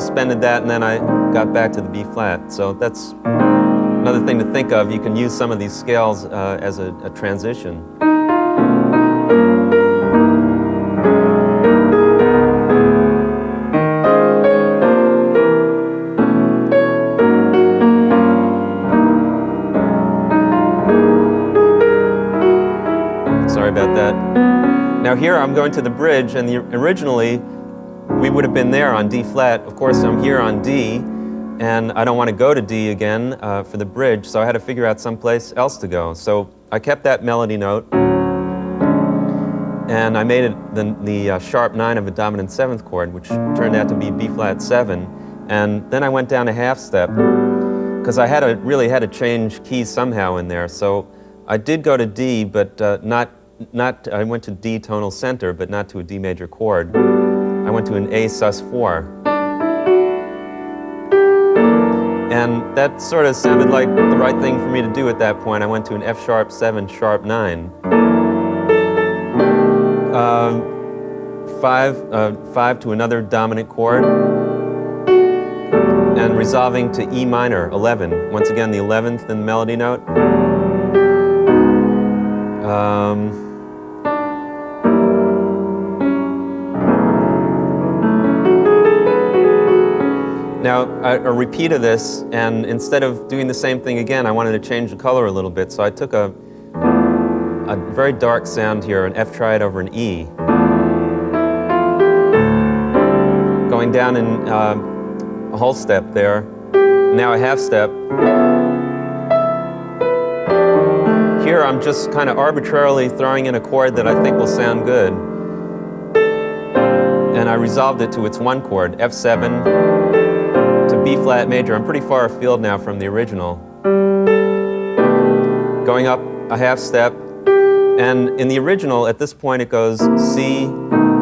suspended that, and then I got back to the B flat. So that's another thing to think of. You can use some of these scales as a transition. Sorry about that. Now here I'm going to the bridge, and originally we would have been there on D flat. Of course, I'm here on D, and I don't want to go to D again for the bridge, so I had to figure out someplace else to go. So I kept that melody note, and I made it the sharp 9 of a dominant 7th chord, which turned out to be B flat 7. And then I went down a half step, because I really had to change keys somehow in there. So I did go to D, but I went to D tonal center, but not to a D major chord. I went to an A sus4. And that sort of sounded like the right thing for me to do at that point. I went to an F sharp 7, sharp 9. 5 to another dominant chord, and resolving to E minor, 11. Once again, the 11th in the melody note. Now, a repeat of this, and instead of doing the same thing again, I wanted to change the color a little bit, so I took a very dark sound here, an F triad over an E. Going down in a whole step there, now a half step. Here I'm just kind of arbitrarily throwing in a chord that I think will sound good. And I resolved it to its 1 chord, F7 to B flat major. I'm pretty far afield now from the original. Going up a half step, and in the original, at this point, it goes C,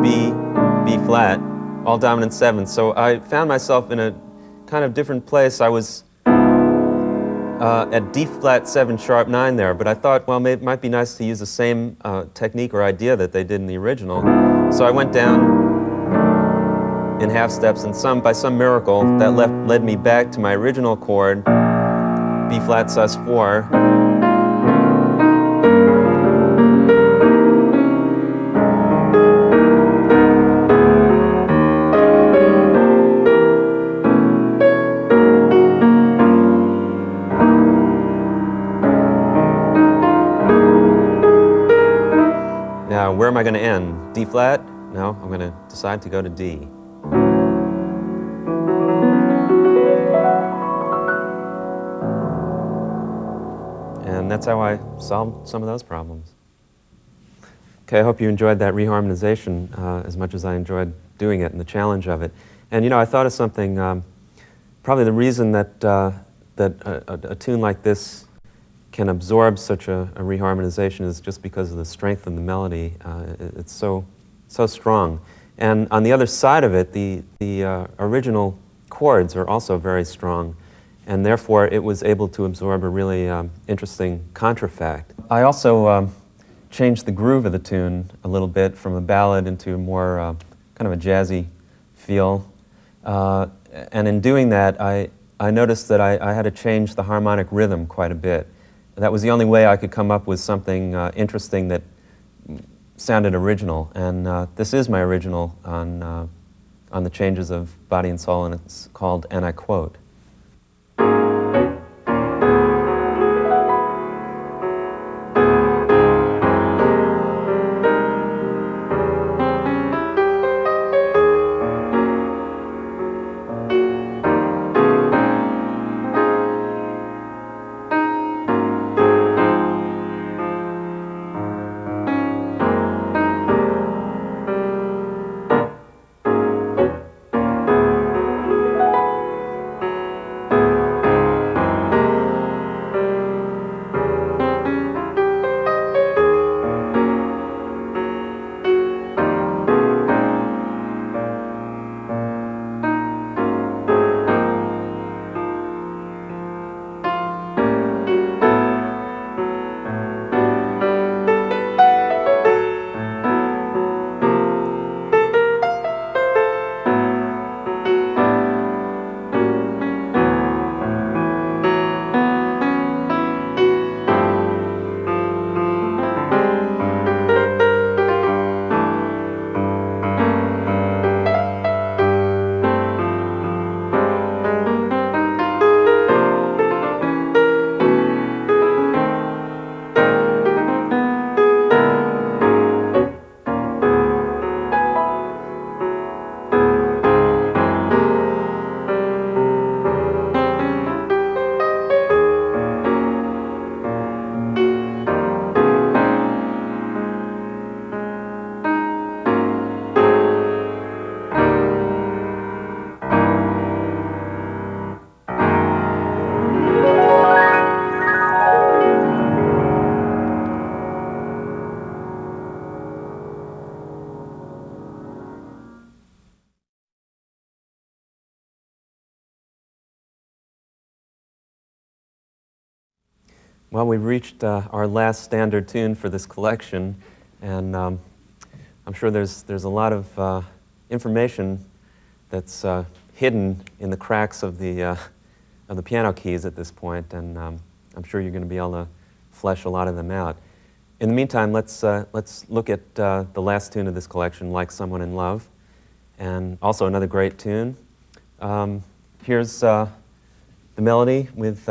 B, B flat, all dominant 7. So I found myself in a kind of different place. I was at D flat 7, sharp 9 there, but I thought, well, it might be nice to use the same technique or idea that they did in the original. So I went down in half steps, and by some miracle, that led me back to my original chord, B flat sus 4. Now, where am I going to end? D flat? No, I'm going to decide to go to D. And that's how I solved some of those problems. Okay, I hope you enjoyed that reharmonization as much as I enjoyed doing it and the challenge of it. And you know, I thought of something, probably the reason that a tune like this can absorb such a reharmonization is just because of the strength of the melody. It's so strong. And on the other side of it, the original chords are also very strong, and therefore it was able to absorb a really interesting contrafact. I also changed the groove of the tune a little bit from a ballad into a more kind of a jazzy feel. And in doing that, I noticed that I had to change the harmonic rhythm quite a bit. That was the only way I could come up with something interesting that sounded original. And this is my original on the changes of Body and Soul, and it's called And I Quote. Well, we've reached our last standard tune for this collection, and I'm sure there's a lot of information that's hidden in the cracks of the piano keys at this point, and I'm sure you're going to be able to flesh a lot of them out. In the meantime, let's look at the last tune of this collection, Like Someone in Love, and also another great tune. Here's the melody with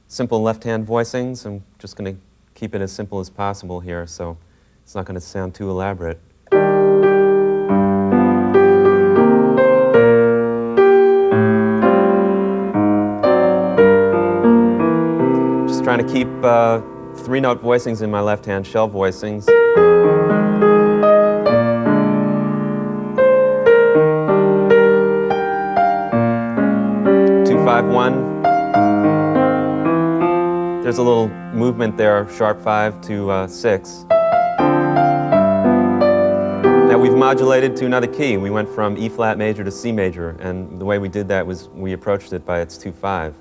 simple left-hand voicings. I'm just going to keep it as simple as possible here, so it's not going to sound too elaborate. Just trying to keep three-note voicings in my left-hand, shell voicings. 2-5-1. There's a little movement there, sharp 5 to 6. Now we've modulated to another key. We went from E flat major to C major, and the way we did that was we approached it by its 2-5.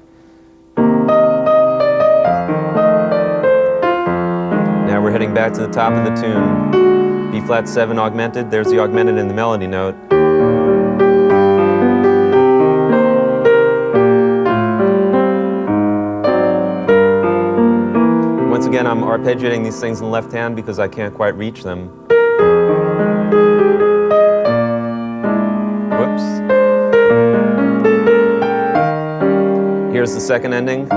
Now we're heading back to the top of the tune. B flat 7 augmented. There's the augmented in the melody note. Once again, I'm arpeggiating these things in the left hand because I can't quite reach them. Whoops. Here's the second ending.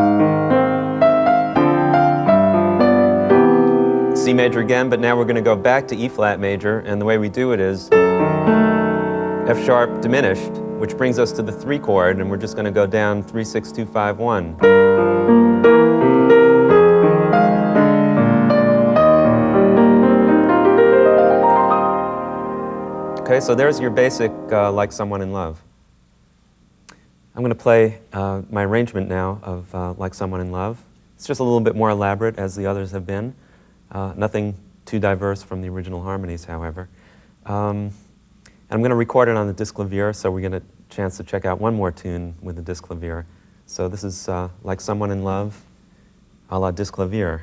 C major again, but now we're going to go back to E flat major, and the way we do it is F sharp diminished, which brings us to the 3 chord, and we're just going to go down 3, 6, 2, 5, 1. Okay, so there's your basic Like Someone in Love. I'm going to play my arrangement now of Like Someone in Love. It's just a little bit more elaborate, as the others have been. Nothing too diverse from the original harmonies, however. And I'm going to record it on the disclavier, so we get a chance to check out one more tune with the disclavier. So this is Like Someone in Love, a la disclavier.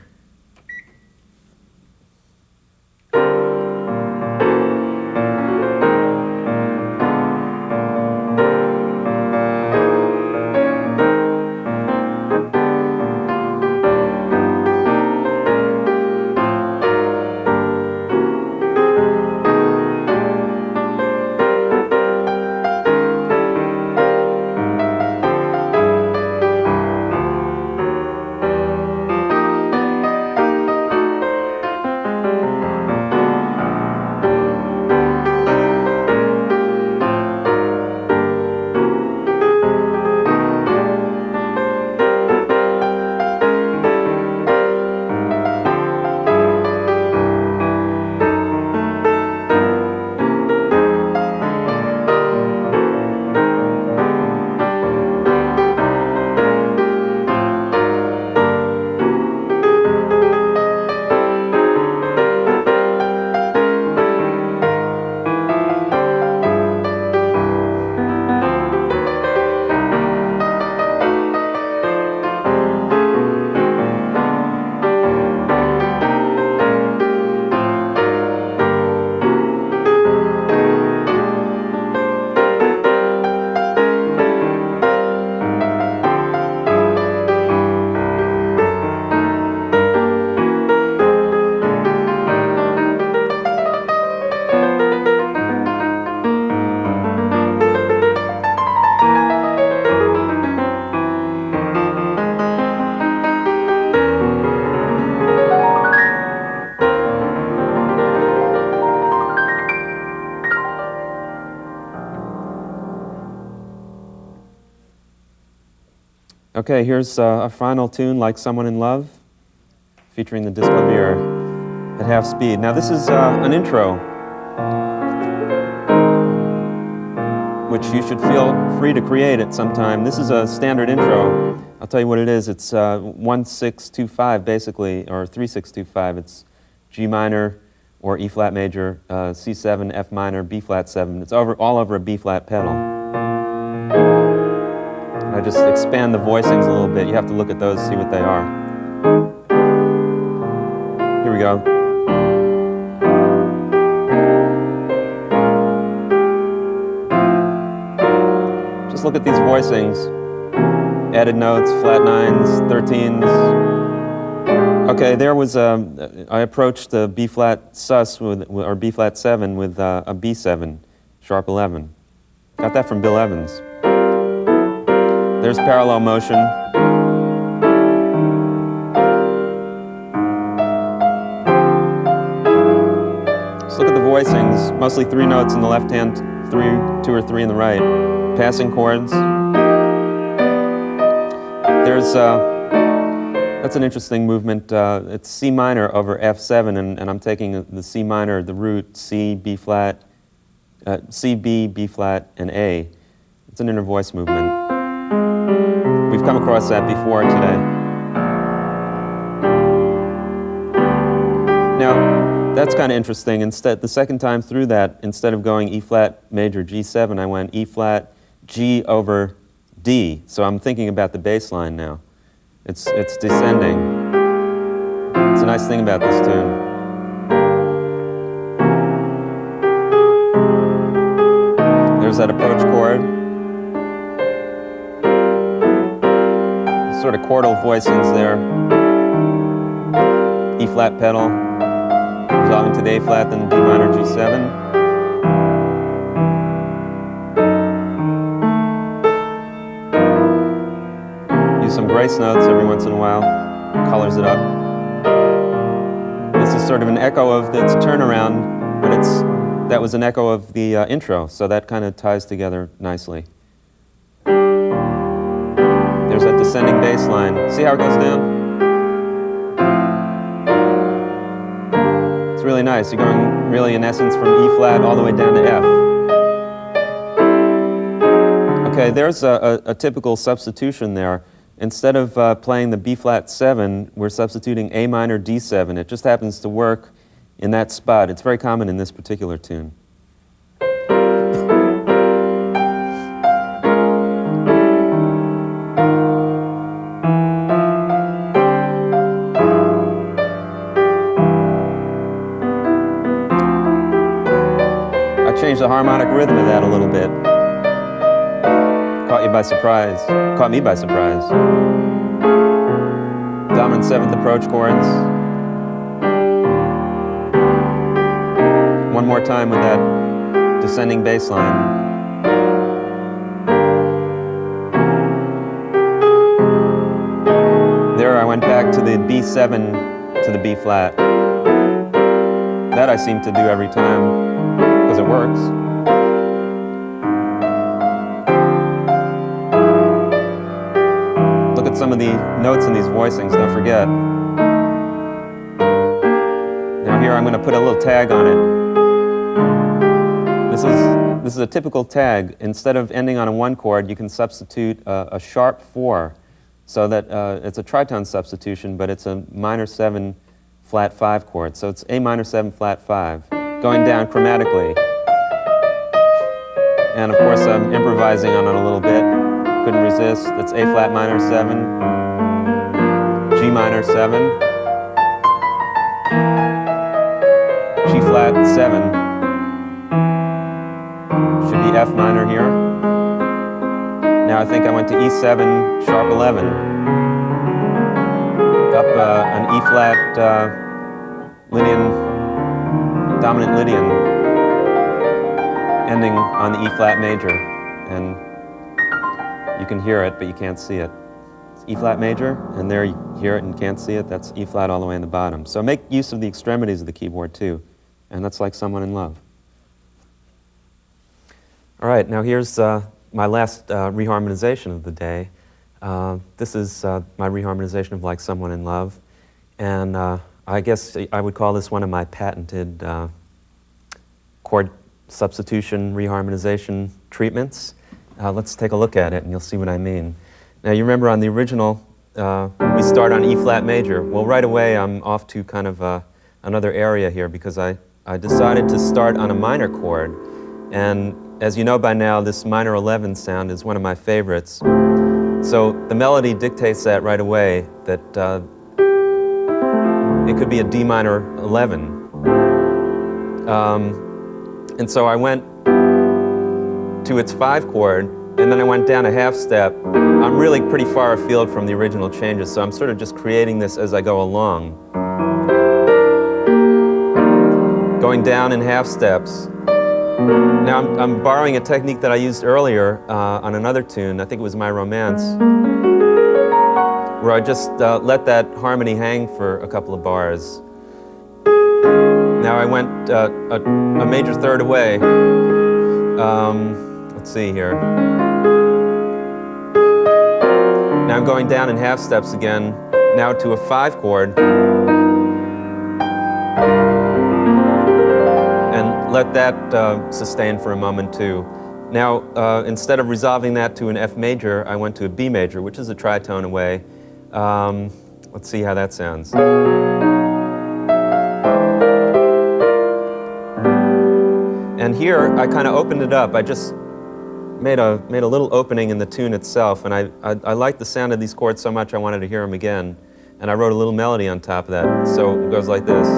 Okay, here's a final tune, Like Someone in Love, featuring the disclavier at half speed. Now this is an intro, which you should feel free to create at some time. This is a standard intro. I'll tell you what it is. It's 1-6-2-5 basically, or 3-6-2-5. It's G minor or E flat major, C7, F minor, B flat 7. It's all over a B flat pedal. I just expand the voicings a little bit. You have to look at those, see what they are. Here we go. Just look at these voicings. Added notes, flat nines, 13s. Okay, there was I approached the B flat sus or B flat 7 with a B7, sharp 11. Got that from Bill Evans. There's parallel motion. Just look at the voicings, mostly 3 notes in the left hand, 2 or 3 in the right. Passing chords. There's, that's an interesting movement. It's C minor over F7, and I'm taking the C minor, the root, C, B flat, C, B, B flat, and A. It's an inner voice movement. We've come across that before today. Now, that's kind of interesting. Instead, the second time through that, instead of going E flat major G7, I went E flat G over D. So I'm thinking about the bass line now. It's descending. It's a nice thing about this tune. There's that approach chord. Sort of chordal voicings there. E flat pedal, resolving to the A flat, then the D minor G7. Use some grace notes every once in a while, colors it up. This is sort of an echo of its turnaround, but that was an echo of the intro, so that kind of ties together nicely. There's that descending bass line. See how it goes down? It's really nice. You're going really, in essence, from E flat all the way down to F. Okay, there's a typical substitution there. Instead of playing the B flat 7, we're substituting A minor D7. It just happens to work in that spot. It's very common in this particular tune. I changed the harmonic rhythm of that a little bit. Caught you by surprise. Caught me by surprise. Dominant 7th approach chords. One more time with that descending bass line. There I went back to the B7 to the B flat. That I seem to do every time because it works. Look at some of the notes in these voicings, don't forget. Now here I'm going to put a little tag on it. This is a typical tag. Instead of ending on a 1 chord, you can substitute a sharp 4, so that it's a tritone substitution, but it's a minor 7 flat 5 chord. So it's A minor 7 flat 5, going down chromatically. And of course I'm improvising on it a little bit. Couldn't resist. That's A flat minor 7, G minor 7, G flat 7. Should be F minor here. Now I think I went to E7, sharp 11. Up an E flat Lydian, dominant Lydian, ending on the E flat major. And you can hear it, but you can't see it. It's E flat major, and there you hear it and can't see it. That's E flat all the way in the bottom. So make use of the extremities of the keyboard too. And that's like Someone in Love. All right, now here's my last reharmonization of the day. This is my reharmonization of Like Someone in Love. And I guess I would call this one of my patented chord substitution reharmonization treatments. Let's take a look at it and you'll see what I mean. Now you remember on the original, we start on E flat major. Well, right away I'm off to kind of another area here because I decided to start on a minor chord. And as you know by now, this minor 11 sound is one of my favorites. So the melody dictates that right away, that it could be a D minor 11. And so I went to its 5 chord, and then I went down a half step. I'm really pretty far afield from the original changes, so I'm sort of just creating this as I go along. Going down in half steps. Now I'm borrowing a technique that I used earlier on another tune, I think it was My Romance, where I just let that harmony hang for a couple of bars. Now I went a major third away. Let's see here. Now I'm going down in half steps again, now to a 5 chord. And let that sustain for a moment too. Now, instead of resolving that to an F major, I went to a B major, which is a tritone away. Let's see how that sounds. And here, I kind of opened it up. I just made a little opening in the tune itself, and I liked the sound of these chords so much I wanted to hear them again. And I wrote a little melody on top of that. So it goes like this.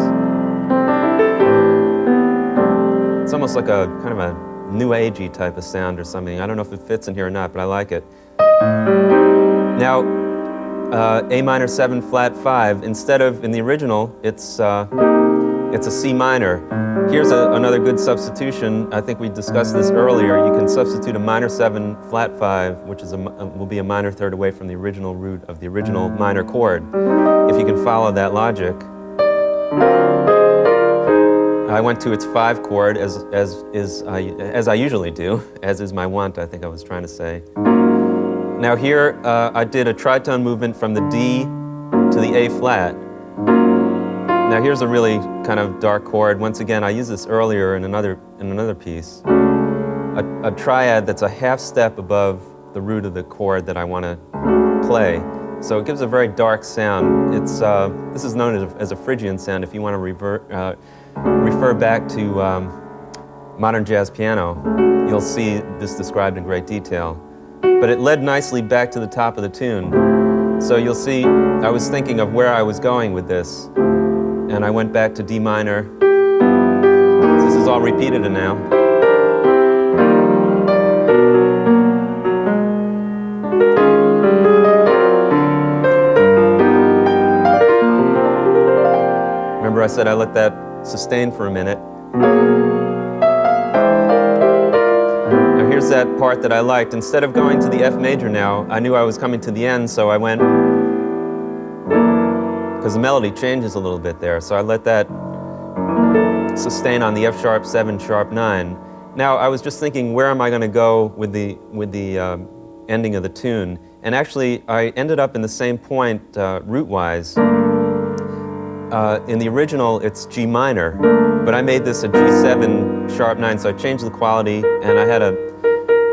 It's almost like a kind of a new agey type of sound or something. I don't know if it fits in here or not, but I like it. Now, A minor 7 flat 5. Instead of in the original, it's a C minor. Here's another good substitution. I think we discussed this earlier. You can substitute a minor 7 flat 5, which is will be a minor third away from the original root of the original minor chord, if you can follow that logic. I went to its 5 chord as I usually do, as is my wont, I think I was trying to say. Now here I did a tritone movement from the D to the A flat. Now here's a really kind of dark chord. Once again, I used this earlier in another piece. A triad that's a half step above the root of the chord that I want to play. So it gives a very dark sound. This is known as a Phrygian sound if you want to refer back to modern jazz piano. You'll see this described in great detail. But it led nicely back to the top of the tune. So you'll see I was thinking of where I was going with this. And I went back to D minor. This is all repeated now. Remember I said I let that sustain for a minute. Now here's that part that I liked. Instead of going to the F major now, I knew I was coming to the end, so I went, because the melody changes a little bit there, so I let that sustain on the F sharp 7 sharp 9. Now I was just thinking, where am I going to go with the ending of the tune? And actually I ended up in the same point root-wise. In the original it's G minor, but I made this a G7 sharp 9, so I changed the quality, and I had a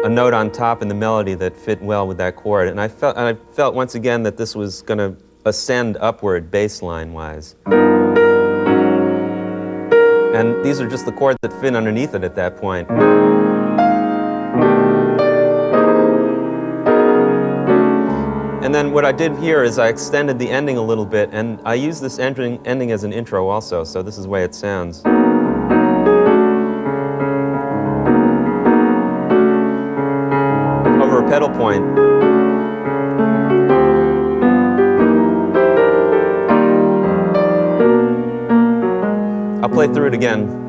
note on top in the melody that fit well with that chord. And I felt once again that this was going to ascend upward bass line-wise. And these are just the chords that fit underneath it at that point. And then what I did here is I extended the ending a little bit, and I used this ending as an intro also, so this is the way it sounds. Over a pedal point. I'll play through it again.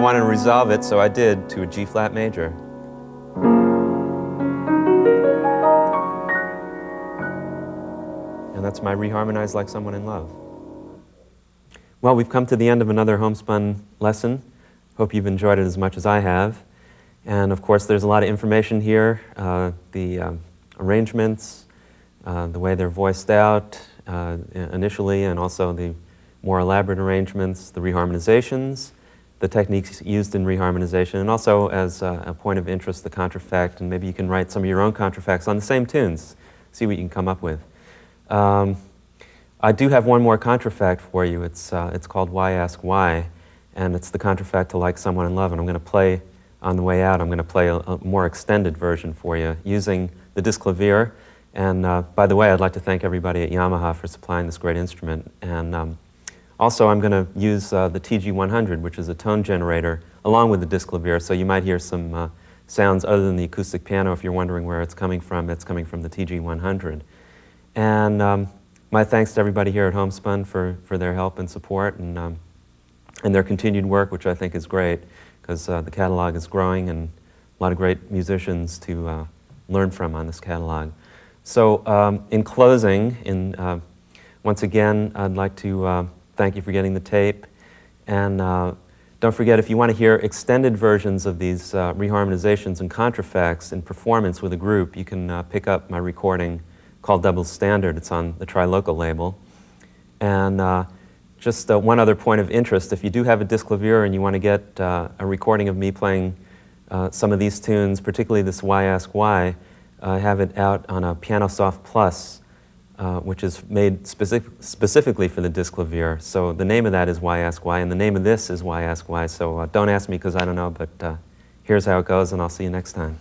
wanted to resolve it, so I did, to a G flat major. And that's my Reharmonize Like Someone in Love. Well, we've come to the end of another homespun lesson. Hope you've enjoyed it as much as I have. And of course, there's a lot of information here, the arrangements, the way they're voiced out initially, and also the more elaborate arrangements, the reharmonizations, the techniques used in reharmonization, and also as a point of interest, the contrafact, and maybe you can write some of your own contrafacts on the same tunes, see what you can come up with. I do have one more contrafact for you. It's called Why Ask Why, and it's the contrafact to Like Someone in Love, and I'm going to play on the way out. I'm going to play a more extended version for you using the Disklavier. And by the way, I'd like to thank everybody at Yamaha for supplying this great instrument. And also, I'm going to use the TG100, which is a tone generator, along with the Disklavier, so you might hear some sounds other than the acoustic piano. If you're wondering where it's coming from the TG100. And my thanks to everybody here at Homespun for their help and support, and their continued work, which I think is great, because the catalog is growing and a lot of great musicians to learn from on this catalog. So in closing, once again, I'd like to thank you for getting the tape. And don't forget, if you want to hear extended versions of these reharmonizations and contrafacts in performance with a group, you can pick up my recording called Double Standard. It's on the Trilocal label. And just one other point of interest, if you do have a Disklavier and you want to get a recording of me playing some of these tunes, particularly this Why Ask Why, I have it out on a PianoSoft Plus, which is made specifically for the Disklavier. So the name of that is Why Ask Why, and the name of this is Why Ask Why. So don't ask me because I don't know, but here's how it goes, and I'll see you next time.